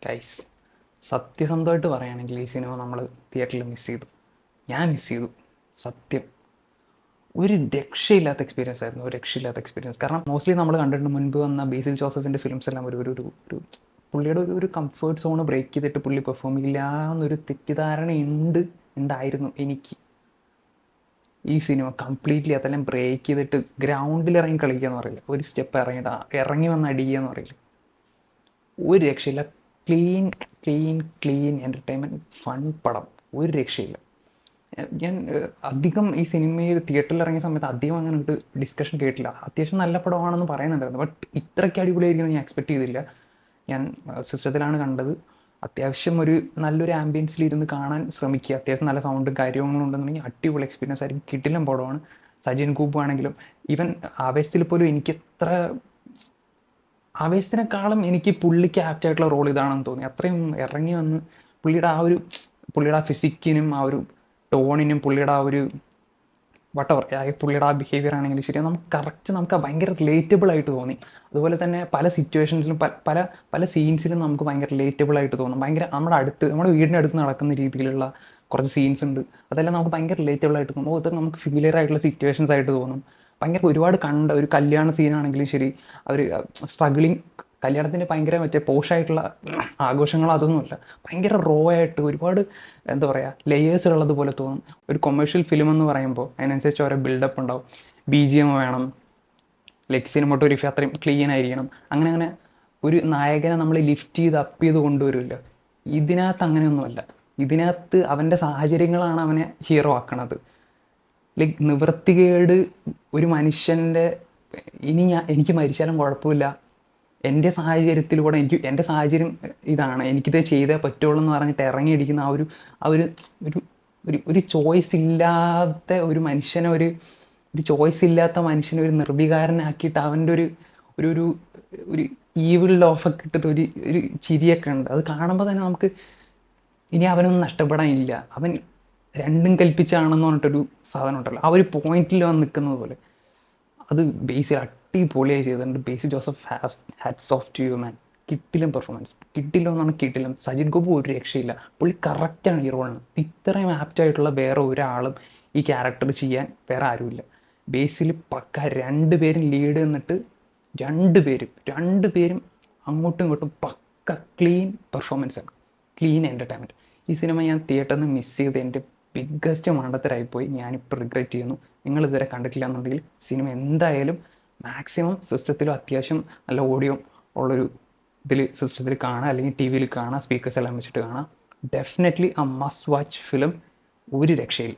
Guys, സത്യസന്ധമായിട്ട് പറയുകയാണെങ്കിൽ ഈ സിനിമ നമ്മൾ തിയേറ്ററിൽ മിസ് ചെയ്തു. ഞാൻ മിസ് ചെയ്തു. സത്യം. ഒരു രക്ഷയില്ലാത്ത എക്സ്പീരിയൻസ് ആയിരുന്നു. ഒരു രക്ഷയില്ലാത്ത എക്സ്പീരിയൻസ്. കാരണം മോസ്റ്റ്ലി നമ്മൾ കണ്ടിട്ടുണ്ട് മുൻപ് വന്ന ബേസിൽ ജോസഫിൻ്റെ ഫിലിംസ് എല്ലാം ഒരു പുള്ളിയുടെ ഒരു കംഫേർട്ട് സോണ് ബ്രേക്ക് ചെയ്തിട്ട് പുള്ളി പെർഫോം ചെയ്യില്ല എന്നൊരു തെറ്റിദ്ധാരണ ഉണ്ടായിരുന്നു എനിക്ക്. ഈ സിനിമ കംപ്ലീറ്റ്ലി അതെല്ലാം ബ്രേക്ക് ചെയ്തിട്ട് ഗ്രൗണ്ടിൽ ഇറങ്ങി കളിക്കുക എന്ന് പറയില്ല, ഒരു സ്റ്റെപ്പ് ഇറങ്ങി വന്ന് അടിക്കുക എന്ന് പറയില്ല. ഒരു രക്ഷയില്ല. Clean clean clean entertainment fun പടം. ഒരു രക്ഷയില്ല. ഞാൻ അധികം ഈ സിനിമയിൽ തിയേറ്ററിൽ ഇറങ്ങിയ സമയത്ത് അധികം അങ്ങനെ ഒരു ഡിസ്കഷൻ കേട്ടില്ല. അത്യാവശ്യം നല്ല പടമാണെന്ന് പറയുന്നുണ്ടായിരുന്നു, ബട്ട് ഇത്രയ്ക്ക് അടിപൊളിയായിരിക്കും ഞാൻ എക്സ്പെക്റ്റ് ചെയ്തില്ല. ഞാൻ സിസ്റ്റത്തിലാണ് കണ്ടത്. അത്യാവശ്യം ഒരു നല്ലൊരു ആംബിയൻസിലിരുന്ന് കാണാൻ ശ്രമിക്കുക. അത്യാവശ്യം നല്ല സൗണ്ടും കാര്യങ്ങളും ഉണ്ടെന്നുണ്ടെങ്കിൽ അടിപൊളി എക്സ്പീരിയൻസ് ആയിരിക്കും. കിടിലം പടമാണ്. സജിൻ കൂപ്പ് ആണെങ്കിലും ഈവൻ ആവേശത്തിൽ പോലും എനിക്കെത്ര ആവേശത്തിനേക്കാളും എനിക്ക് പുള്ളിക്ക് ആപ്റ്റായിട്ടുള്ള റോൾ ഇതാണെന്ന് തോന്നി. അത്രയും ഇറങ്ങി വന്ന് പുള്ളിയുടെ ആ ഫിസിക്കിനും ആ ഒരു ടോണിനും പുള്ളിയുടെ ആ ഒരു വട്ടവർ പുള്ളിയുടെ ആ ബിഹേവിയർ ആണെങ്കിലും ശരി, നമുക്ക് ഭയങ്കര റിലേറ്റബിൾ ആയിട്ട് തോന്നി. അതുപോലെ തന്നെ പല സിറ്റുവേഷൻസിലും പല പല സീൻസിലും നമുക്ക് ഭയങ്കര റിലേറ്റബിൾ ആയിട്ട് തോന്നും. ഭയങ്കര നമ്മുടെ വീടിൻ്റെ അടുത്ത് നടക്കുന്ന രീതിയിലുള്ള കുറച്ച് സീൻസ് ഉണ്ട്. അതെല്ലാം നമുക്ക് ഭയങ്കര റിലേറ്റബിൾ ആയിട്ട് തോന്നും. ഇതൊക്കെ നമുക്ക് ഫെമിലിയർ ആയിട്ടുള്ള സിറ്റുവേഷൻസ് ആയിട്ട് തോന്നും. ഭയങ്കര ഒരുപാട് ഒരു കല്യാണ സീനാണെങ്കിലും ശരി, അവർ സ്ട്രഗ്ലിങ്, കല്യാണത്തിൻ്റെ ഭയങ്കര പോഷായിട്ടുള്ള ആഘോഷങ്ങൾ അതൊന്നുമില്ല. ഭയങ്കര റോ ആയിട്ട് ഒരുപാട് എന്താ പറയുക ലെയേഴ്സ് ഉള്ളതുപോലെ തോന്നും. ഒരു കൊമേഴ്ഷ്യൽ ഫിലിം എന്ന് പറയുമ്പോൾ അതിനനുസരിച്ച് ഓരോ ബിൽഡപ്പ് ഉണ്ടാവും. BGM വേണം, സിനിമോട്ടോഗ്രഫി അത്രയും ക്ലീൻ ആയിരിക്കണം. അങ്ങനെ ഒരു നായകനെ നമ്മൾ ലിഫ്റ്റ് ചെയ്ത് അപ്പ് ചെയ്ത് കൊണ്ടുവരില്ല. ഇതിനകത്ത് അങ്ങനെയൊന്നുമല്ല. ഇതിനകത്ത് അവൻ്റെ സാഹചര്യങ്ങളാണ് അവനെ ഹീറോ ആക്കണത്. നിവൃത്തികേട് ഒരു മനുഷ്യൻ്റെ എനിക്ക് മരിച്ചാലും കുഴപ്പമില്ല, എൻ്റെ സാഹചര്യത്തിലൂടെ എൻ്റെ സാഹചര്യം ഇതാണ്, എനിക്കിത് ചെയ്തേ പറ്റുള്ളൂ എന്ന് പറഞ്ഞിട്ട് ഇറങ്ങിയിരിക്കുന്ന ആ ഒരു ചോയ്സ് ഇല്ലാത്ത ഒരു മനുഷ്യനെ ഒരു ചോയ്സ് ഇല്ലാത്ത മനുഷ്യനെ ഒരു നിർവികാരനാക്കിയിട്ട് അവൻ്റെ ഒരു ഈവിൾ ലോഫൊക്കെ ഇട്ടിട്ട് ഒരു ചിരിയൊക്കെ ഉണ്ട്. അത് കാണുമ്പോൾ തന്നെ നമുക്ക് ഇനി അവനൊന്നും നഷ്ടപ്പെടാനില്ല, അവൻ രണ്ടും കൽപ്പിച്ചാണെന്ന് പറഞ്ഞിട്ടൊരു സാധനം ഉണ്ടല്ലോ, ആ ഒരു പോയിന്റിൽ വന്ന് നിൽക്കുന്നത് പോലെ. അത് ബേസിൽ അടിപൊളിയായി ചെയ്തിട്ടുണ്ട്. Basil Joseph hats off to you man. കിട്ടിലും പെർഫോമൻസ്, കിട്ടില്ലോ എന്നാണ് കിട്ടിലും. സജിൻ ഗോപു ഒരു രക്ഷയില്ല. പുള്ളി കറക്റ്റാണ് ഈ റോളിന്. ഇത്രയും ആപ്റ്റായിട്ടുള്ള വേറെ ഒരാളും ഈ ക്യാരക്ടർ ചെയ്യാൻ വേറെ ആരുമില്ല. ബേസിൽ പക്ക രണ്ടുപേരും ലീഡ് എന്നിട്ട് രണ്ടുപേരും അങ്ങോട്ടും ഇങ്ങോട്ടും പക്ക ക്ലീൻ പെർഫോമൻസാണ്, ക്ലീൻ എൻ്റർടൈൻമെൻറ്റ്. ഈ സിനിമ ഞാൻ തിയേറ്ററിൽ നിന്ന് മിസ് ചെയ്ത് എൻ്റെ ബിഗ്ഗസ്റ്റ് മണ്ടത്തരായിപ്പോയി. ഞാനിപ്പോൾ റിഗ്രറ്റ് ചെയ്യുന്നു. നിങ്ങളിതുവരെ കണ്ടിട്ടില്ല എന്നുണ്ടെങ്കിൽ സിനിമ എന്തായാലും മാക്സിമം സിസ്റ്റത്തിലും അത്യാവശ്യം നല്ല ഓഡിയോ ഉള്ളൊരു സിസ്റ്റത്തിൽ കാണാം, അല്ലെങ്കിൽ TV കാണാം, സ്പീക്കേഴ്സ് എല്ലാം വെച്ചിട്ട് കാണാം. Definitely must watch film. ഒരു രക്ഷയില്ല.